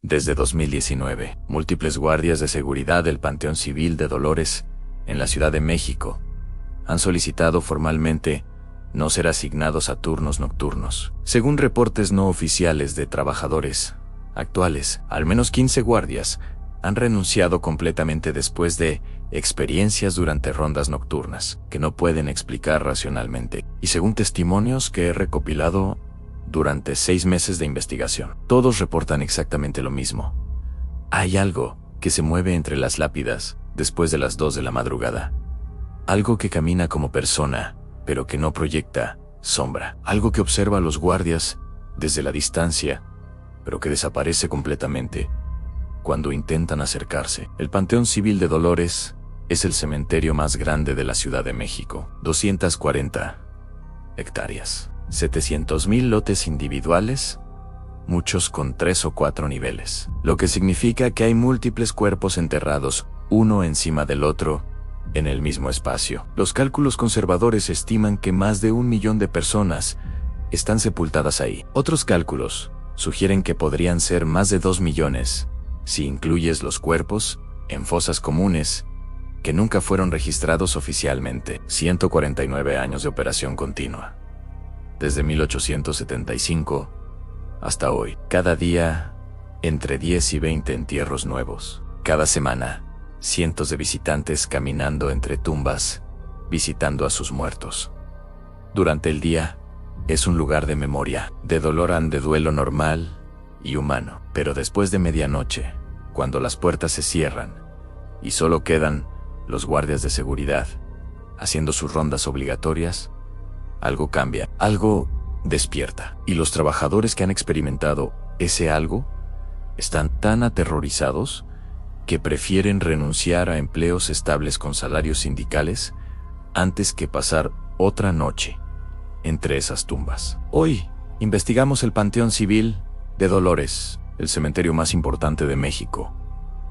Desde 2019, múltiples guardias de seguridad del Panteón Civil de Dolores, en la Ciudad de México, han solicitado formalmente no ser asignados a turnos nocturnos. Según reportes no oficiales de trabajadores actuales, al menos 15 guardias han renunciado completamente después de experiencias durante rondas nocturnas que no pueden explicar racionalmente, y según testimonios que he recopilado durante 6 meses de investigación, todos reportan exactamente lo mismo. Hay algo que se mueve entre las lápidas después de las 2 de la madrugada. Algo que camina como persona, pero que no proyecta sombra. Algo que observa a los guardias desde la distancia, pero que desaparece completamente cuando intentan acercarse. El Panteón Civil de Dolores es el cementerio más grande de la Ciudad de México. 240 hectáreas. 700,000 lotes individuales, muchos con 3 o 4 niveles. Lo que significa que hay múltiples cuerpos enterrados, uno encima del otro, en el mismo espacio. Los cálculos conservadores estiman que más de 1 millón de personas están sepultadas ahí. Otros cálculos sugieren que podrían ser más de 2 millones, si incluyes los cuerpos en fosas comunes que nunca fueron registrados oficialmente. 149 años de operación continua. Desde 1875 hasta hoy. Cada día, entre 10 y 20 entierros nuevos. Cada semana, cientos de visitantes caminando entre tumbas, visitando a sus muertos. Durante el día, es un lugar de memoria, de dolor y de duelo normal y humano. Pero después de medianoche, cuando las puertas se cierran y solo quedan los guardias de seguridad haciendo sus rondas obligatorias, algo cambia, algo despierta. Y los trabajadores que han experimentado ese algo están tan aterrorizados que prefieren renunciar a empleos estables con salarios sindicales antes que pasar otra noche entre esas tumbas. Hoy investigamos el Panteón Civil de Dolores, el cementerio más importante de México,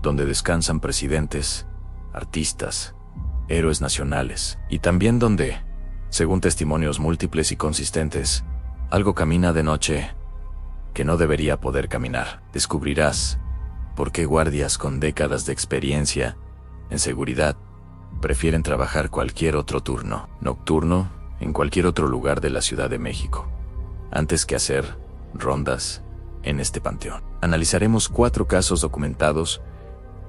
donde descansan presidentes, artistas, héroes nacionales, y también donde, según testimonios múltiples y consistentes, algo camina de noche que no debería poder caminar. Descubrirás por qué guardias con décadas de experiencia en seguridad prefieren trabajar cualquier otro turno nocturno en cualquier otro lugar de la Ciudad de México, antes que hacer rondas en este panteón. Analizaremos 4 casos documentados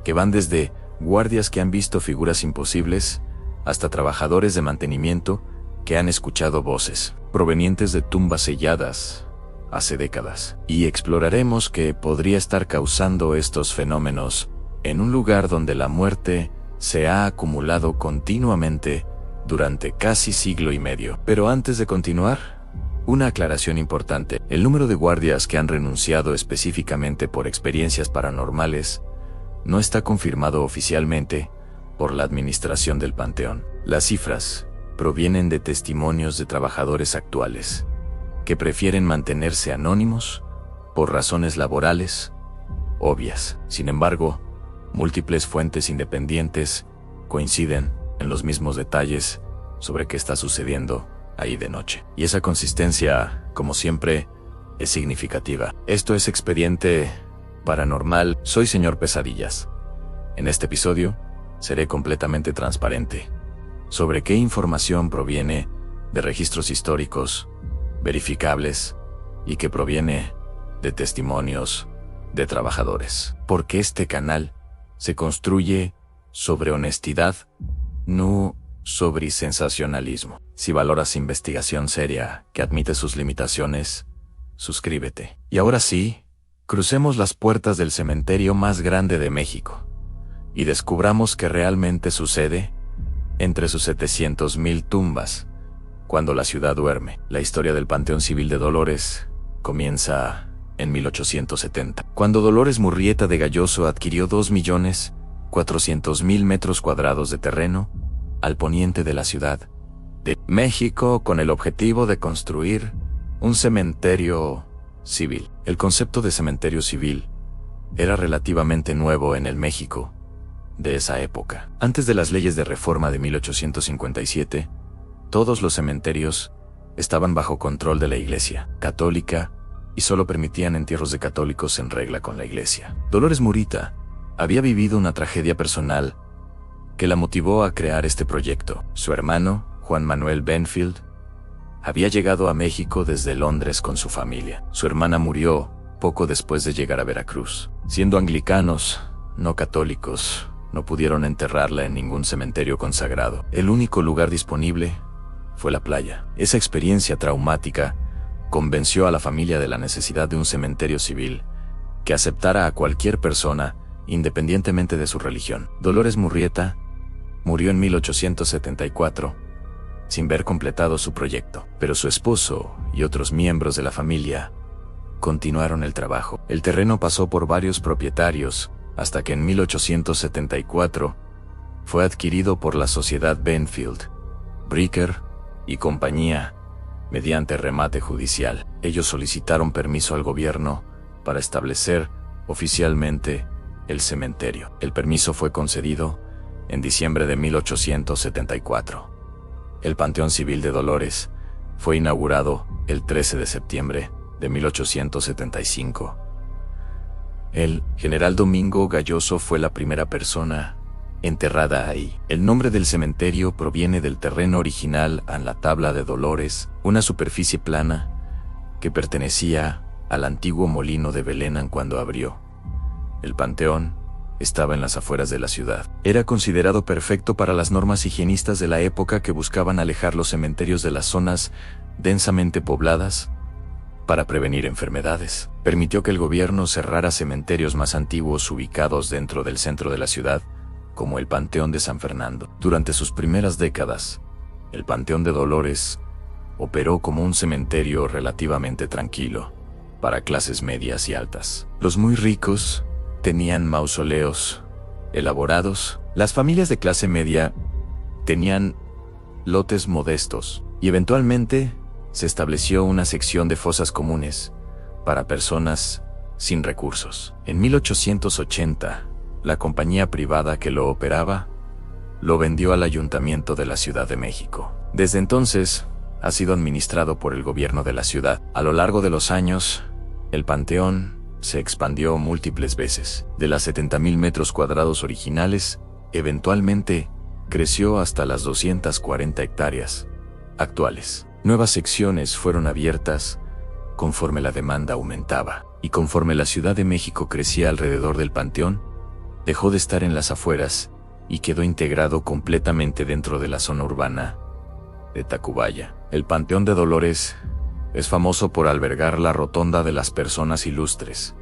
que van desde guardias que han visto figuras imposibles hasta trabajadores de mantenimiento que han escuchado voces provenientes de tumbas selladas hace décadas. Y exploraremos qué podría estar causando estos fenómenos en un lugar donde la muerte se ha acumulado continuamente durante casi siglo y medio. Pero antes de continuar, una aclaración importante. El número de guardias que han renunciado específicamente por experiencias paranormales no está confirmado oficialmente por la administración del Panteón. Las cifras provienen de testimonios de trabajadores actuales que prefieren mantenerse anónimos por razones laborales obvias. Sin embargo, múltiples fuentes independientes coinciden en los mismos detalles sobre qué está sucediendo ahí de noche. Y esa consistencia, como siempre, es significativa. Esto es Expediente Paranormal. Soy Señor Pesadillas. En este episodio, seré completamente transparente sobre qué información proviene de registros históricos verificables y qué proviene de testimonios de trabajadores. Porque este canal se construye sobre honestidad, no sobre sensacionalismo. Si valoras investigación seria que admite sus limitaciones, suscríbete. Y ahora sí, crucemos las puertas del cementerio más grande de México y descubramos qué realmente sucede entre sus 700,000 tumbas cuando la ciudad duerme. La historia del Panteón Civil de Dolores comienza en 1870, cuando Dolores Murrieta de Galloso adquirió 2,400,000 metros cuadrados de terreno al poniente de la Ciudad de México con el objetivo de construir un cementerio civil. El concepto de cementerio civil era relativamente nuevo en el México de esa época. Antes de las leyes de reforma de 1857, todos los cementerios estaban bajo control de la Iglesia católica y solo permitían entierros de católicos en regla con la iglesia. Dolores Murrieta había vivido una tragedia personal que la motivó a crear este proyecto. Su hermano, Juan Manuel Benfield, había llegado a México desde Londres con su familia. Su hermana murió poco después de llegar a Veracruz. Siendo anglicanos, no católicos, no pudieron enterrarla en ningún cementerio consagrado. El único lugar disponible fue la playa. Esa experiencia traumática convenció a la familia de la necesidad de un cementerio civil que aceptara a cualquier persona, independientemente de su religión. Dolores Murrieta murió en 1874, sin ver completado su proyecto, pero su esposo y otros miembros de la familia continuaron el trabajo. El terreno pasó por varios propietarios hasta que en 1874 fue adquirido por la sociedad Benfield, Bricker y compañía mediante remate judicial. Ellos solicitaron permiso al gobierno para establecer oficialmente el cementerio. El permiso fue concedido en diciembre de 1874. El Panteón Civil de Dolores fue inaugurado el 13 de septiembre de 1875. El general Domingo Galloso fue la primera persona enterrada ahí. El nombre del cementerio proviene del terreno original a la Tabla de Dolores, una superficie plana que pertenecía al antiguo molino de Belén cuando abrió. El panteón estaba en las afueras de la ciudad. Era considerado perfecto para las normas higienistas de la época que buscaban alejar los cementerios de las zonas densamente pobladas para prevenir enfermedades. Permitió que el gobierno cerrara cementerios más antiguos ubicados dentro del centro de la ciudad, como el Panteón de San Fernando. Durante sus primeras décadas, el Panteón de Dolores operó como un cementerio relativamente tranquilo para clases medias y altas. Los muy ricos tenían mausoleos elaborados, las familias de clase media tenían lotes modestos y eventualmente se estableció una sección de fosas comunes para personas sin recursos. En 1880, la compañía privada que lo operaba lo vendió al Ayuntamiento de la Ciudad de México. Desde entonces, ha sido administrado por el gobierno de la ciudad. A lo largo de los años, el panteón se expandió múltiples veces. De las 70,000 metros cuadrados originales, eventualmente creció hasta las 240 hectáreas actuales. Nuevas secciones fueron abiertas conforme la demanda aumentaba, y conforme la Ciudad de México crecía alrededor del panteón, dejó de estar en las afueras y quedó integrado completamente dentro de la zona urbana de Tacubaya. El Panteón de Dolores es famoso por albergar la Rotonda de las Personas Ilustres,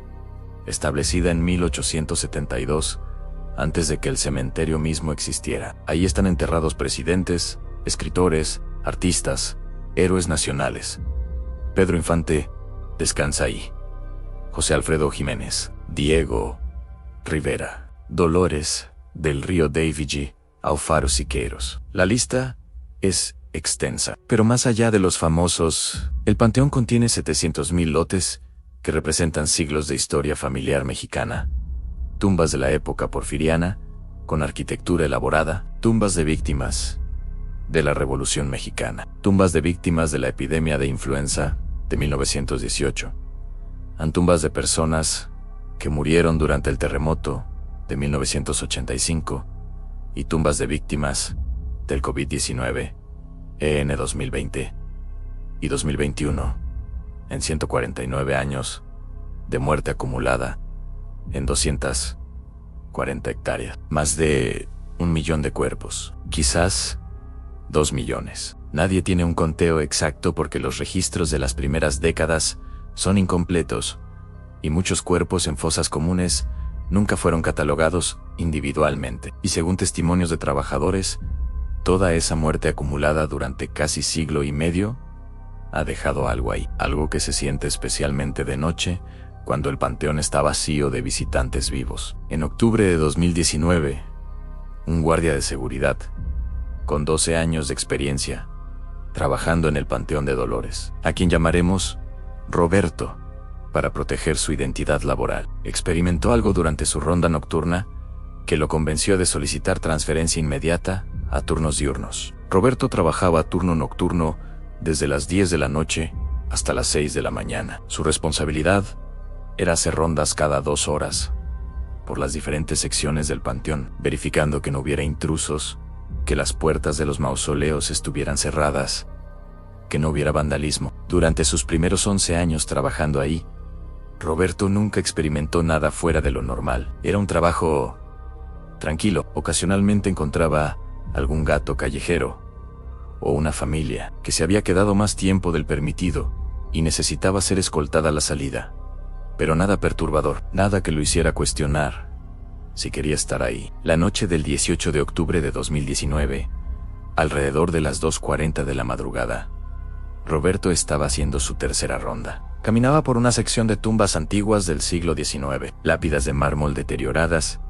establecida en 1872, antes de que el cementerio mismo existiera. Ahí están enterrados presidentes, escritores, artistas, héroes nacionales. Pedro Infante descansa ahí. José Alfredo Jiménez, Diego Rivera, Dolores del Río David, Alfaro Siqueiros. La lista es extensa, pero más allá de los famosos, el panteón contiene 700,000 lotes que representan siglos de historia familiar mexicana, tumbas de la época porfiriana, con arquitectura elaborada, tumbas de víctimas de la Revolución Mexicana, tumbas de víctimas de la epidemia de influenza de 1918, tumbas de personas que murieron durante el terremoto de 1985 y tumbas de víctimas del COVID-19 en 2020 y 2021, en 149 años de muerte acumulada en 240 hectáreas. Más de 1 millón de cuerpos, quizás 2 millones. Nadie tiene un conteo exacto porque los registros de las primeras décadas son incompletos y muchos cuerpos en fosas comunes nunca fueron catalogados individualmente. Y según testimonios de trabajadores, toda esa muerte acumulada durante casi siglo y medio ha dejado algo ahí, algo que se siente especialmente de noche cuando el panteón está vacío de visitantes vivos. En octubre de 2019, un guardia de seguridad, con 12 años de experiencia, trabajando en el Panteón de Dolores, a quien llamaremos Roberto, para proteger su identidad laboral, experimentó algo durante su ronda nocturna que lo convenció de solicitar transferencia inmediata a turnos diurnos. Roberto trabajaba turno nocturno desde las 10 de la noche hasta las 6 de la mañana. Su responsabilidad era hacer rondas cada 2 horas por las diferentes secciones del panteón, verificando que no hubiera intrusos, que las puertas de los mausoleos estuvieran cerradas, que no hubiera vandalismo. Durante sus primeros 11 años trabajando ahí, Roberto nunca experimentó nada fuera de lo normal. Era un trabajo tranquilo. Ocasionalmente encontraba algún gato callejero o una familia que se había quedado más tiempo del permitido y necesitaba ser escoltada a la salida. Pero nada perturbador, nada que lo hiciera cuestionar si quería estar ahí. La noche del 18 de octubre de 2019, alrededor de las 2:40 de la madrugada, Roberto estaba haciendo su tercera ronda. Caminaba por una sección de tumbas antiguas del siglo XIX, lápidas de mármol deterioradas,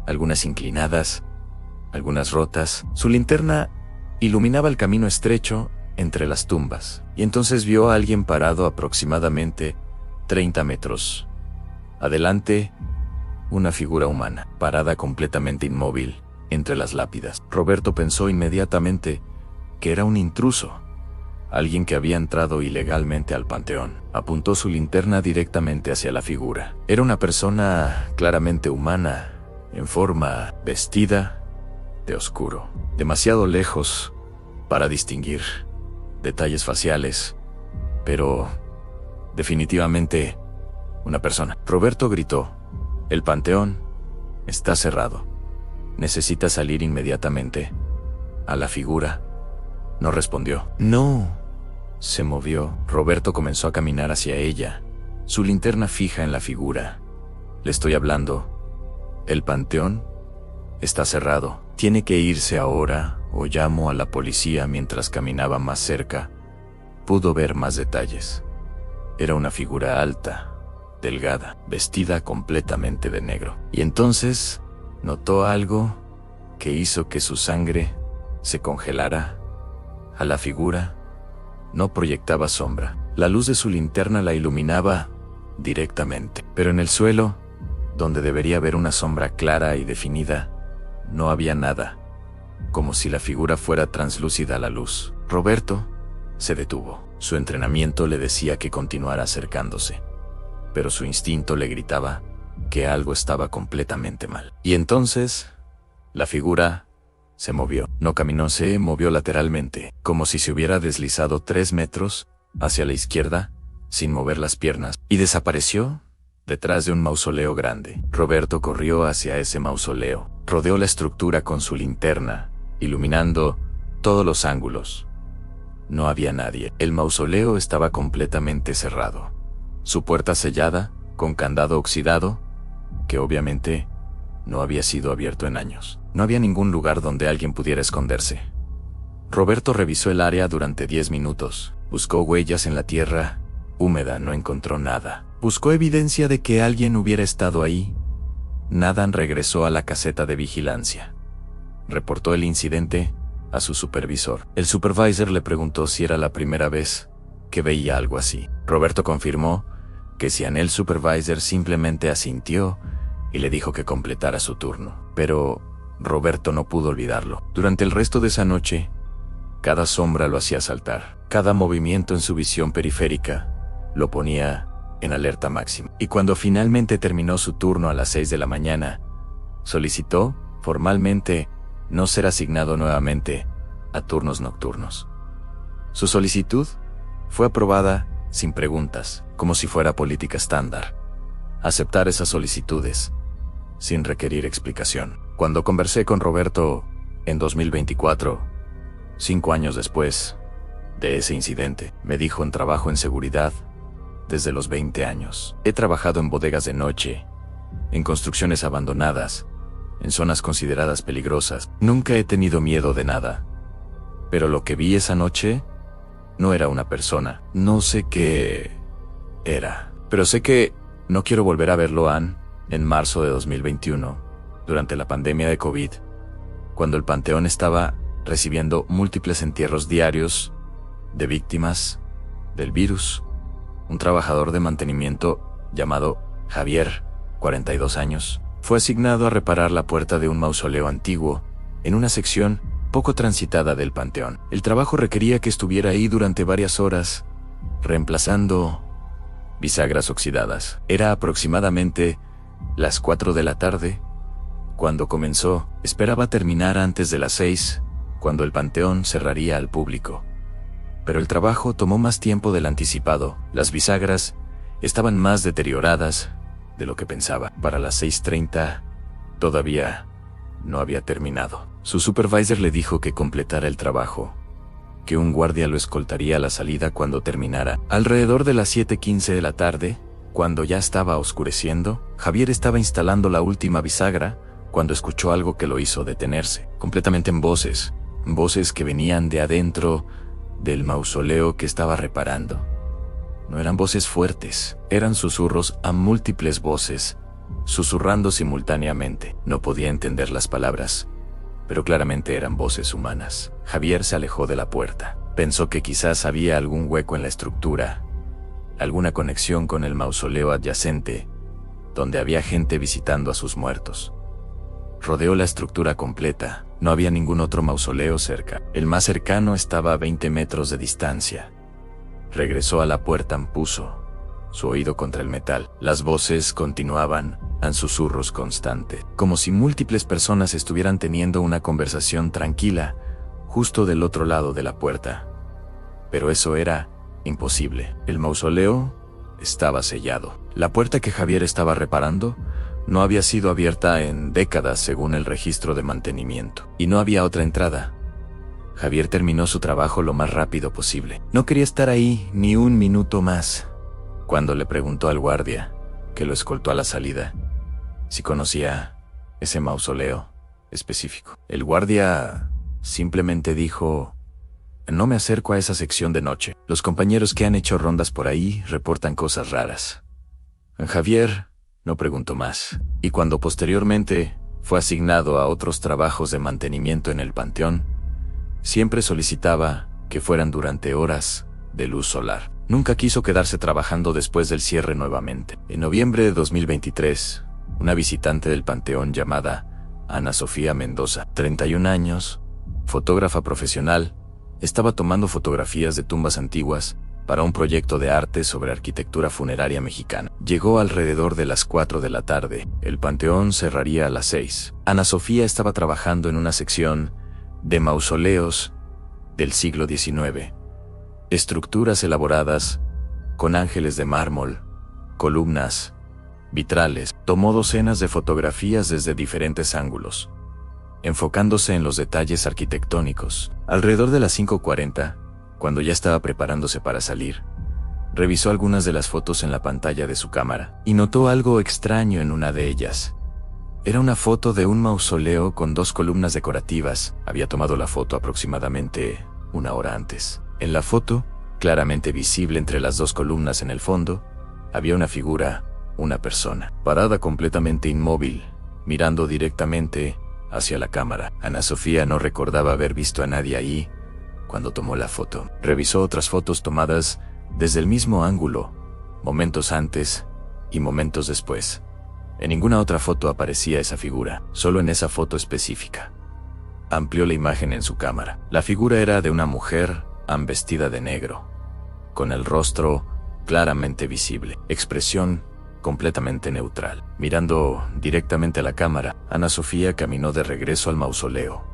algunas inclinadas, algunas rotas. Su linterna iluminaba el camino estrecho entre las tumbas, y entonces vio a alguien parado aproximadamente 30 metros adelante, una figura humana, parada completamente inmóvil entre las lápidas. Roberto pensó inmediatamente que era un intruso, alguien que había entrado ilegalmente al panteón. Apuntó su linterna directamente hacia la figura. Era una persona claramente humana, en forma, vestida de oscuro, demasiado lejos para distinguir detalles faciales, pero definitivamente una persona. Roberto gritó: «El panteón está cerrado. Necesita salir inmediatamente». A la figura no respondió. No se movió. Roberto comenzó a caminar hacia ella, su linterna fija en la figura. «Le estoy hablando. El panteón está cerrado. Tiene que irse ahora o llamo a la policía». Mientras caminaba más cerca, pudo ver más detalles. Era una figura alta, delgada, vestida completamente de negro. Y entonces notó algo que hizo que su sangre se congelara. A la figura no proyectaba sombra. La luz de su linterna la iluminaba directamente. Pero en el suelo, donde debería haber una sombra clara y definida, no había nada, como si la figura fuera translúcida a la luz. Roberto se detuvo. Su entrenamiento le decía que continuara acercándose, pero su instinto le gritaba que algo estaba completamente mal. Y entonces, la figura se movió. No caminó, se movió lateralmente, como si se hubiera deslizado 3 metros hacia la izquierda, sin mover las piernas, y desapareció detrás de un mausoleo grande. Roberto corrió hacia ese mausoleo, rodeó la estructura con su linterna, iluminando todos los ángulos. No había nadie. El mausoleo estaba completamente cerrado, su puerta sellada, con candado oxidado, que obviamente no había sido abierto en años. No había ningún lugar donde alguien pudiera esconderse. Roberto revisó el área durante 10 minutos. Buscó huellas en la tierra húmeda, no encontró nada. Buscó evidencia de que alguien hubiera estado ahí. Nada. Regresó a la caseta de vigilancia. Reportó el incidente a su supervisor. El supervisor le preguntó si era la primera vez que veía algo así. Roberto confirmó que sí. El supervisor simplemente asintió y le dijo que completara su turno. Pero Roberto no pudo olvidarlo. Durante el resto de esa noche, cada sombra lo hacía saltar. Cada movimiento en su visión periférica lo ponía en alerta máxima. Y cuando finalmente terminó su turno a las 6 de la mañana, solicitó formalmente no ser asignado nuevamente a turnos nocturnos. Su solicitud fue aprobada sin preguntas, como si fuera política estándar. Aceptar esas solicitudes sin requerir explicación. Cuando conversé con Roberto en 2024, 5 años después de ese incidente, me dijo: trabajo en seguridad desde los 20 años. He trabajado en bodegas de noche, en construcciones abandonadas, en zonas consideradas peligrosas. Nunca he tenido miedo de nada. Pero lo que vi esa noche no era una persona. No sé qué era, pero sé que no quiero volver a verlo. En marzo de 2021, durante la pandemia de COVID, cuando el panteón estaba recibiendo múltiples entierros diarios de víctimas del virus, un trabajador de mantenimiento llamado Javier, 42 años, fue asignado a reparar la puerta de un mausoleo antiguo en una sección poco transitada del panteón. El trabajo requería que estuviera ahí durante varias horas, reemplazando bisagras oxidadas. Era aproximadamente las 4 de la tarde cuando comenzó. Esperaba terminar antes de las 6, cuando el panteón cerraría al público. Pero el trabajo tomó más tiempo del anticipado. Las bisagras estaban más deterioradas de lo que pensaba. Para las 6:30 todavía no había terminado. Su supervisor le dijo que completara el trabajo, que un guardia lo escoltaría a la salida cuando terminara. Alrededor de las 7:15 de la tarde, cuando ya estaba oscureciendo, Javier estaba instalando la última bisagra cuando escuchó algo que lo hizo detenerse, completamente en voces que venían de adentro del mausoleo que estaba reparando. No eran voces fuertes, eran susurros a múltiples voces, susurrando simultáneamente. No podía entender las palabras, pero claramente eran voces humanas. Javier se alejó de la puerta. Pensó que quizás había algún hueco en la estructura, alguna conexión con el mausoleo adyacente, donde había gente visitando a sus muertos. Rodeó la estructura completa. No había ningún otro mausoleo cerca. El más cercano estaba a 20 metros de distancia. Regresó a la puerta, puso su oído contra el metal. Las voces continuaban, en susurros constantes, como si múltiples personas estuvieran teniendo una conversación tranquila, justo del otro lado de la puerta. Pero eso era imposible. El mausoleo estaba sellado. La puerta que Javier estaba reparando no había sido abierta en décadas según el registro de mantenimiento. Y no había otra entrada. Javier terminó su trabajo lo más rápido posible. No quería estar ahí ni un minuto más. Cuando le preguntó al guardia, que lo escoltó a la salida, si conocía ese mausoleo específico. El guardia simplemente dijo: no me acerco a esa sección de noche. Los compañeros que han hecho rondas por ahí reportan cosas raras. Javier no preguntó más, y cuando posteriormente fue asignado a otros trabajos de mantenimiento en el panteón, siempre solicitaba que fueran durante horas de luz solar. Nunca quiso quedarse trabajando después del cierre nuevamente. En noviembre de 2023, una visitante del panteón llamada Ana Sofía Mendoza, 31 años, fotógrafa profesional, estaba tomando fotografías de tumbas antiguas para un proyecto de arte sobre arquitectura funeraria mexicana. Llegó alrededor de las 4 de la tarde. El panteón cerraría a las 6. Ana Sofía estaba trabajando en una sección de mausoleos del siglo XIX. Estructuras elaboradas con ángeles de mármol, columnas, vitrales. Tomó docenas de fotografías desde diferentes ángulos, enfocándose en los detalles arquitectónicos. Alrededor de las 5:40, cuando ya estaba preparándose para salir, revisó algunas de las fotos en la pantalla de su cámara y notó algo extraño en una de ellas. Era una foto de un mausoleo con 2 columnas decorativas. Había tomado la foto aproximadamente 1 hora antes. En la foto, claramente visible entre las 2 columnas en el fondo, había una figura, una persona, parada completamente inmóvil, mirando directamente hacia la cámara. Ana Sofía no recordaba haber visto a nadie ahí cuando tomó la foto. Revisó otras fotos tomadas desde el mismo ángulo, momentos antes y momentos después. En ninguna otra foto aparecía esa figura, solo en esa foto específica. Amplió la imagen en su cámara. La figura era de una mujer vestida de negro, con el rostro claramente visible, expresión completamente neutral. Mirando directamente a la cámara, Ana Sofía caminó de regreso al mausoleo.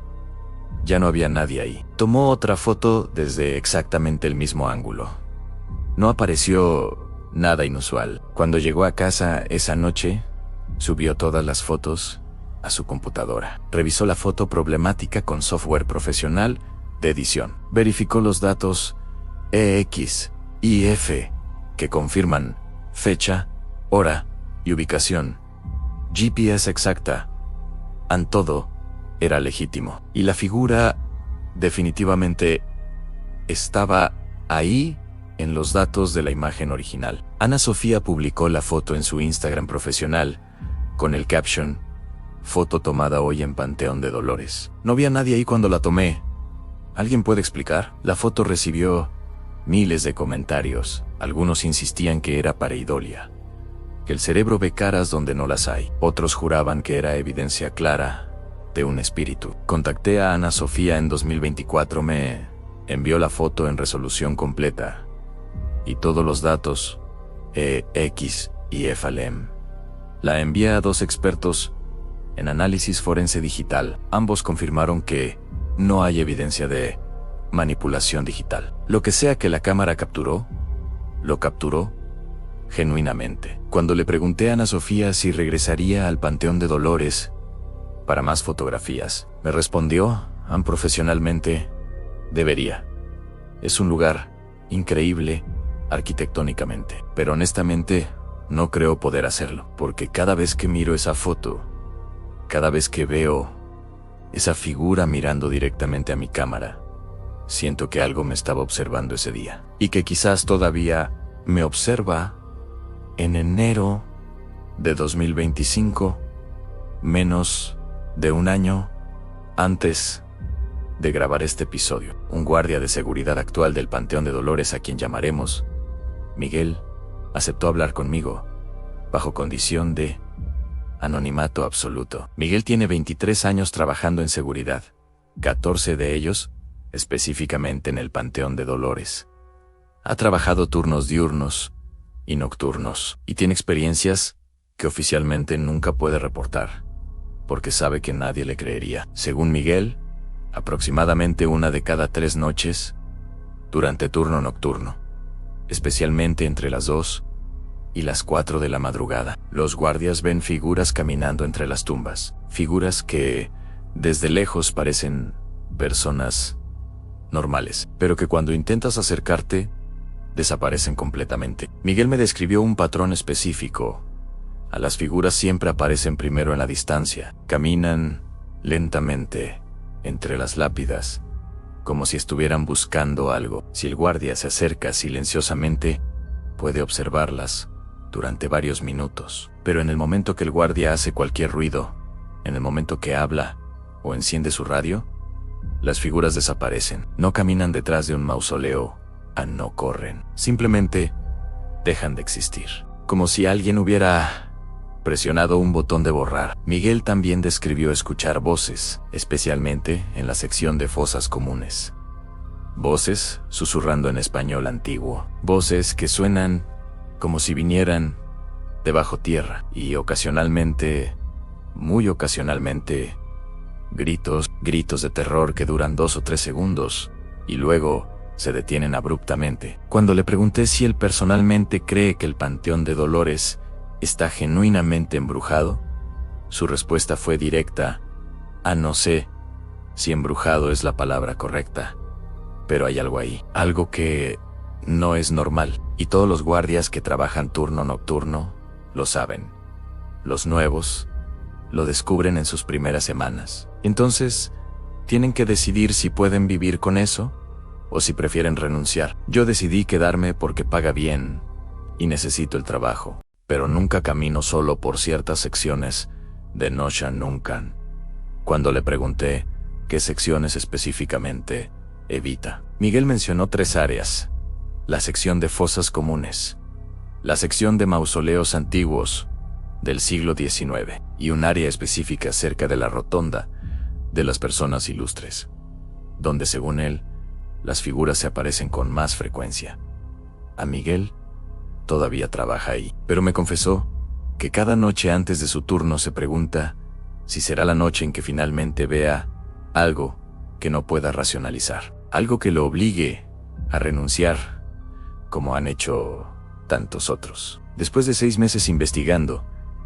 Ya no había nadie ahí. Tomó otra foto desde exactamente el mismo ángulo. No apareció nada inusual. Cuando llegó a casa esa noche, subió todas las fotos a su computadora. Revisó la foto problemática con software profesional de edición. Verificó los datos EX y F que confirman fecha, hora y ubicación. GPS exacta. Todo era legítimo. Y la figura definitivamente estaba ahí en los datos de la imagen original. Ana Sofía publicó la foto en su Instagram profesional con el caption: foto tomada hoy en Panteón de Dolores. No había nadie ahí cuando la tomé. ¿Alguien puede explicar? La foto recibió miles de comentarios. Algunos insistían que era pareidolia, que el cerebro ve caras donde no las hay. Otros juraban que era evidencia clara de un espíritu. Contacté a Ana Sofía en 2024. Me envió la foto en resolución completa y todos los datos, E, X y FLM. La envié a 2 expertos en análisis forense digital. Ambos confirmaron que no hay evidencia de manipulación digital. Lo que sea que la cámara capturó, lo capturó genuinamente. Cuando le pregunté a Ana Sofía si regresaría al Panteón de Dolores para más fotografías, me respondió, profesionalmente, debería. Es un lugar increíble arquitectónicamente, pero honestamente no creo poder hacerlo, porque cada vez que miro esa foto, cada vez que veo esa figura mirando directamente a mi cámara, siento que algo me estaba observando ese día, y que quizás todavía me observa en enero de 2025, menos de un año antes de grabar este episodio. Un guardia de seguridad actual del Panteón de Dolores, a quien llamaremos Miguel, aceptó hablar conmigo, bajo condición de anonimato absoluto. Miguel tiene 23 años trabajando en seguridad, 14 de ellos específicamente en el Panteón de Dolores. Ha trabajado turnos diurnos y nocturnos, y tiene experiencias que oficialmente nunca puede reportar, porque sabe que nadie le creería. Según Miguel, aproximadamente 1 de cada 3 noches, durante turno nocturno, especialmente entre las 2 y las 4 de la madrugada, los guardias ven figuras caminando entre las tumbas, figuras que desde lejos parecen personas normales, pero que cuando intentas acercarte, desaparecen completamente. Miguel me describió un patrón específico. A las figuras siempre aparecen primero en la distancia, caminan lentamente entre las lápidas, como si estuvieran buscando algo. Si el guardia se acerca silenciosamente, puede observarlas durante varios minutos, pero en el momento que el guardia hace cualquier ruido, en el momento que habla o enciende su radio, las figuras desaparecen. No caminan detrás de un mausoleo, no corren, simplemente dejan de existir, como si alguien hubiera presionado un botón de borrar. Miguel también describió escuchar voces, especialmente en la sección de fosas comunes. Voces susurrando en español antiguo, voces que suenan como si vinieran de bajo tierra, y ocasionalmente, muy ocasionalmente, gritos de terror que duran 2 o 3 segundos, y luego se detienen abruptamente. Cuando le pregunté si él personalmente cree que el Panteón de Dolores está genuinamente embrujado, su respuesta fue directa: no sé si embrujado es la palabra correcta, pero hay algo ahí, algo que no es normal, y todos los guardias que trabajan turno nocturno lo saben. Los nuevos lo descubren en sus primeras semanas. Entonces, tienen que decidir si pueden vivir con eso o si prefieren renunciar. Yo decidí quedarme porque paga bien y necesito el trabajo, pero nunca camino solo por ciertas secciones de Nosha Nuncan. Cuando le pregunté qué secciones específicamente evita, Miguel mencionó 3 áreas: la sección de fosas comunes, la sección de mausoleos antiguos del siglo XIX y un área específica cerca de la rotonda de las personas ilustres, donde según él, las figuras se aparecen con más frecuencia. A Miguel todavía trabaja ahí, pero me confesó que cada noche antes de su turno se pregunta si será la noche en que finalmente vea algo que no pueda racionalizar, algo que lo obligue a renunciar, como han hecho tantos otros. Después de 6 meses investigando,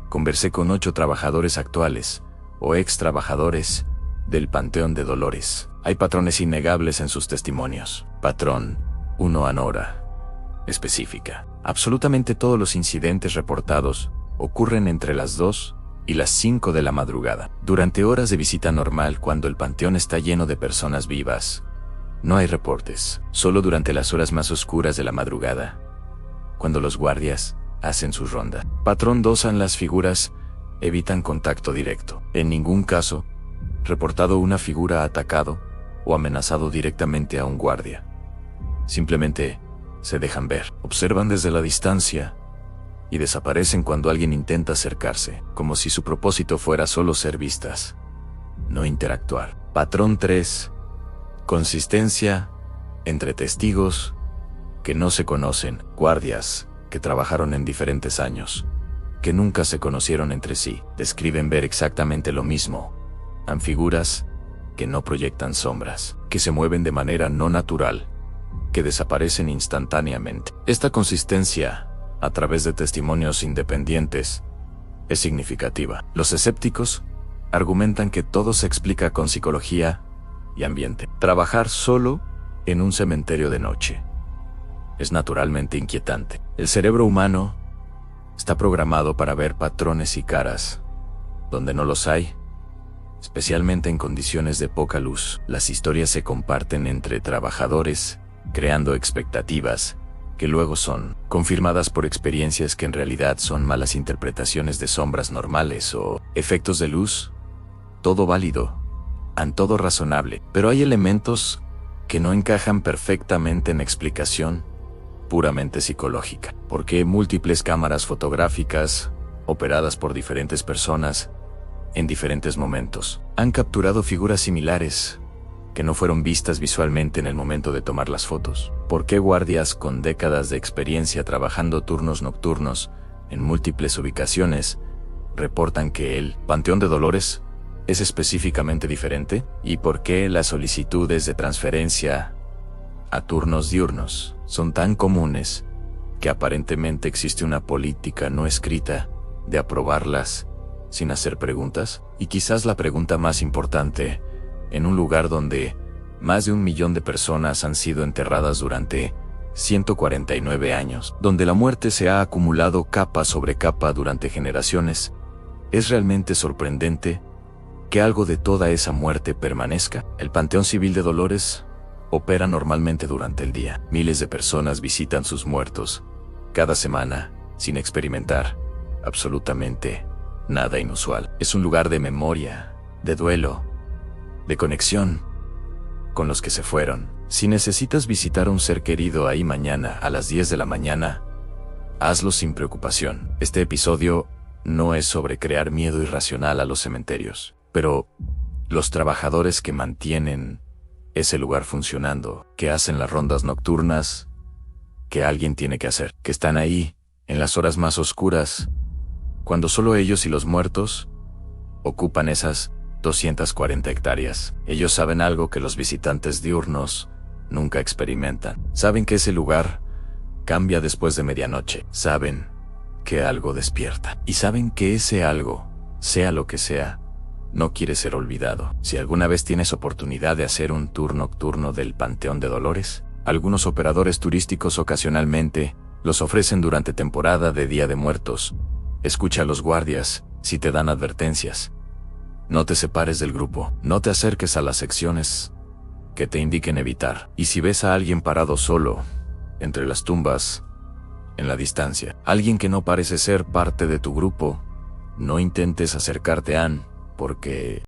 conversé con 8 trabajadores actuales o ex trabajadores del Panteón de Dolores. Hay patrones innegables en sus testimonios. Patrón 1: Anora específica. Absolutamente todos los incidentes reportados ocurren entre las 2 y las 5 de la madrugada. Durante horas de visita normal, cuando el panteón está lleno de personas vivas, no hay reportes. Solo durante las horas más oscuras de la madrugada, cuando los guardias hacen su ronda. Patrón 2: Las figuras evitan contacto directo. En ningún caso reportado una figura atacado o amenazado directamente a un guardia. Simplemente se dejan ver, observan desde la distancia y desaparecen cuando alguien intenta acercarse, como si su propósito fuera solo ser vistas, no interactuar. Patrón 3: Consistencia entre testigos que no se conocen, guardias que trabajaron en diferentes años, que nunca se conocieron entre sí, describen ver exactamente lo mismo. Han figuras que no proyectan sombras, que se mueven de manera no natural, que desaparecen instantáneamente. Esta consistencia, a través de testimonios independientes, es significativa. Los escépticos argumentan que todo se explica con psicología y ambiente. Trabajar solo en un cementerio de noche es naturalmente inquietante. El cerebro humano está programado para ver patrones y caras donde no los hay, especialmente en condiciones de poca luz. Las historias se comparten entre trabajadores, creando expectativas que luego son confirmadas por experiencias que en realidad son malas interpretaciones de sombras normales o efectos de luz. Todo válido, todo razonable, pero hay elementos que no encajan perfectamente en explicación puramente psicológica. ¿Por qué múltiples cámaras fotográficas, operadas por diferentes personas, en diferentes momentos, han capturado figuras similares que no fueron vistas visualmente en el momento de tomar las fotos? ¿Por qué guardias con décadas de experiencia trabajando turnos nocturnos en múltiples ubicaciones reportan que el Panteón de Dolores es específicamente diferente? ¿Y por qué las solicitudes de transferencia a turnos diurnos son tan comunes que aparentemente existe una política no escrita de aprobarlas sin hacer preguntas? Y quizás la pregunta más importante, en un lugar donde más de 1 millón de personas han sido enterradas durante 149 años, donde la muerte se ha acumulado capa sobre capa durante generaciones, ¿es realmente sorprendente que algo de toda esa muerte permanezca? El Panteón Civil de Dolores opera normalmente durante el día. Miles de personas visitan sus muertos cada semana sin experimentar absolutamente nada inusual. Es un lugar de memoria, de duelo, de conexión con los que se fueron. Si necesitas visitar a un ser querido ahí mañana a las 10 de la mañana, hazlo sin preocupación. Este episodio no es sobre crear miedo irracional a los cementerios, pero los trabajadores que mantienen ese lugar funcionando, que hacen las rondas nocturnas que alguien tiene que hacer, que están ahí en las horas más oscuras, cuando solo ellos y los muertos ocupan esas 240 hectáreas. Ellos saben algo que los visitantes diurnos nunca experimentan. Saben que ese lugar cambia después de medianoche. Saben que algo despierta. Y saben que ese algo, sea lo que sea, no quiere ser olvidado. Si alguna vez tienes oportunidad de hacer un tour nocturno del Panteón de Dolores, algunos operadores turísticos ocasionalmente los ofrecen durante temporada de Día de Muertos. Escucha a los guardias si te dan advertencias. No te separes del grupo. No te acerques a las secciones que te indiquen evitar. Y si ves a alguien parado solo, entre las tumbas, en la distancia, alguien que no parece ser parte de tu grupo, no intentes acercarte porque